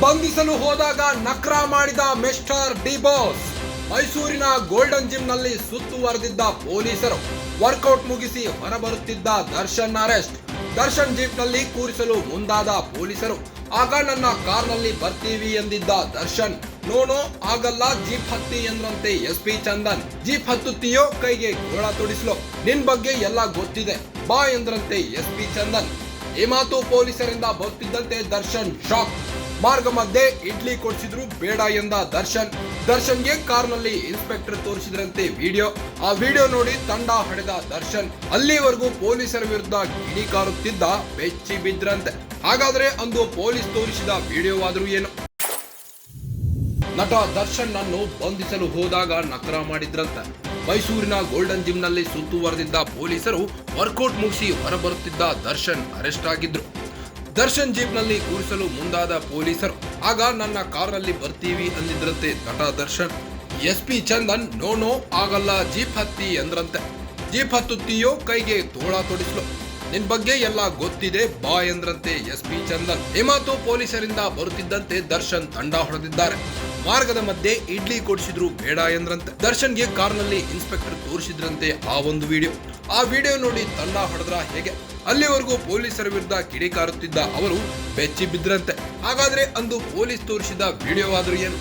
ಬಂಧಿಸಲು ಹೋದಾಗ ನಕ್ರ ಮಾಡಿದ ಮಿಸ್ಟರ್ ಡಿ ಬಾಸ್. ಮೈಸೂರಿನ ಗೋಲ್ಡನ್ ಜಿಮ್ ನಲ್ಲಿ ಸುತ್ತುವರೆದಿದ್ದ ಪೊಲೀಸರು. ವರ್ಕೌಟ್ ಮುಗಿಸಿ ಹೊರಬರುತ್ತಿದ್ದ ದರ್ಶನ್ ಅರೆಸ್ಟ್. ದರ್ಶನ್ ಜೀಪ್ ನಲ್ಲಿ ಕೂರಿಸಲು ಮುಂದಾದ ಪೊಲೀಸರು. ಆಗ ನನ್ನ ಕಾರ್ನಲ್ಲಿ ಬರ್ತೀವಿ ಎಂದಿದ್ದ ದರ್ಶನ್. ನೋನೋ ಆಗಲ್ಲ, ಜೀಪ್ ಹತ್ತಿ ಎಂದ್ರಂತೆ ಎಸ್ಪಿ ಚಂದನ್. ಜೀಪ್ ಹತ್ತುತ್ತೀಯೋ, ಕೈಗೆ ಗೋಳ ತೊಡಿಸ್ಲೋ, ನಿನ್ ಬಗ್ಗೆ ಎಲ್ಲ ಗೊತ್ತಿದೆ, ಬಾ ಎಂದ್ರಂತೆ ಎಸ್ಪಿ ಚಂದನ್. ಈ ಮಾತು ಪೊಲೀಸರಿಂದ ಬರ್ತಿದ್ದಂತೆ ದರ್ಶನ್ ಶಾಕ್. ಮಾರ್ಗ ಮಧ್ಯೆ ಇಡ್ಲಿ ಕೊಡಿಸಿದ್ರು ಬೇಡ ಎಂದ ದರ್ಶನ್. ದರ್ಶನ್ಗೆ ಕಾರ್ನಲ್ಲಿ ಇನ್ಸ್ಪೆಕ್ಟರ್ ತೋರಿಸಿದ್ರಂತೆ ವಿಡಿಯೋ. ಆ ವಿಡಿಯೋ ನೋಡಿ ತಂಡ ಹೊಡೆದ ದರ್ಶನ್. ಅಲ್ಲಿವರೆಗೂ ಪೊಲೀಸರ ವಿರುದ್ಧ ಕಿಡಿಕಾರುತ್ತಿದ್ದ ಬೆಚ್ಚಿ ಬಿದ್ರಂತೆ. ಹಾಗಾದ್ರೆ ಅಂದು ಪೊಲೀಸ್ ತೋರಿಸಿದ ವಿಡಿಯೋವಾದ್ರೂ ಏನು? ನಟ ದರ್ಶನ್ ಅನ್ನು ಬಂಧಿಸಲು ಹೋದಾಗ ನಕರ ಮಾಡಿದ್ರಂತೆ. ಮೈಸೂರಿನ ಗೋಲ್ಡನ್ ಜಿಮ್ ನಲ್ಲಿ ಸುತ್ತುವರೆದಿದ್ದ ಪೊಲೀಸರು. ವರ್ಕೌಟ್ ಮುಗಿಸಿ ಹೊರಬರುತ್ತಿದ್ದ ದರ್ಶನ್ ಅರೆಸ್ಟ್ ಆಗಿದ್ರು. ದರ್ಶನ್ ಜೀಪ್ ನಲ್ಲಿ ಕೂರಿಸಲು ಮುಂದಾದ ಪೊಲೀಸರು. ಆಗ ನನ್ನ ಕಾರ್ನಲ್ಲಿ ಬರ್ತೀವಿ ಅಂದಿದ್ರಂತೆ ನಟ ದರ್ಶನ್. ಎಸ್ಪಿ ಚಂದನ್ ನೋ ಆಗಲ್ಲ, ಜೀಪ್ ಹತ್ತಿ ಎಂದ್ರಂತೆ. ಜೀಪ್ ಹತ್ತುತ್ತೀಯೋ, ಕೈಗೆ ತೋಳ ತೊಡಿಸ್ಲು, ನಿನ್ ಬಗ್ಗೆ ಎಲ್ಲ ಗೊತ್ತಿದೆ, ಬಾ ಎಂದ್ರಂತೆ ಎಸ್ಪಿ ಚಂದನ್. ಈ ಮಾತು ಪೊಲೀಸರಿಂದ ಬರುತ್ತಿದ್ದಂತೆ ದರ್ಶನ್ ತಂಡ ಹೊಡೆದಿದ್ದಾರೆ. ಮಾರ್ಗದ ಮಧ್ಯೆ ಇಡ್ಲಿ ಕೊಡಿಸಿದ್ರು ಬೇಡ ಎಂದ್ರಂತೆ. ದರ್ಶನ್ಗೆ ಕಾರ್ನಲ್ಲಿ ಇನ್ಸ್ಪೆಕ್ಟರ್ ತೋರಿಸಿದ್ರಂತೆ ಆ ಒಂದು ವಿಡಿಯೋ. ಆ ವಿಡಿಯೋ ನೋಡಿ ತಂಡ ಹೊಡೆದ್ರ ಹೇಗೆ? ಅಲ್ಲಿವರೆಗೂ ಪೊಲೀಸರ ವಿರುದ್ಧ ಕಿಡಿಕಾರುತ್ತಿದ್ದ ಅವರು ಬೆಚ್ಚಿ ಬಿದ್ರಂತೆ. ಹಾಗಾದ್ರೆ ಅಂದು ಪೊಲೀಸ್ ತೋರಿಸಿದ ವಿಡಿಯೋವಾದ್ರೂ ಏನು?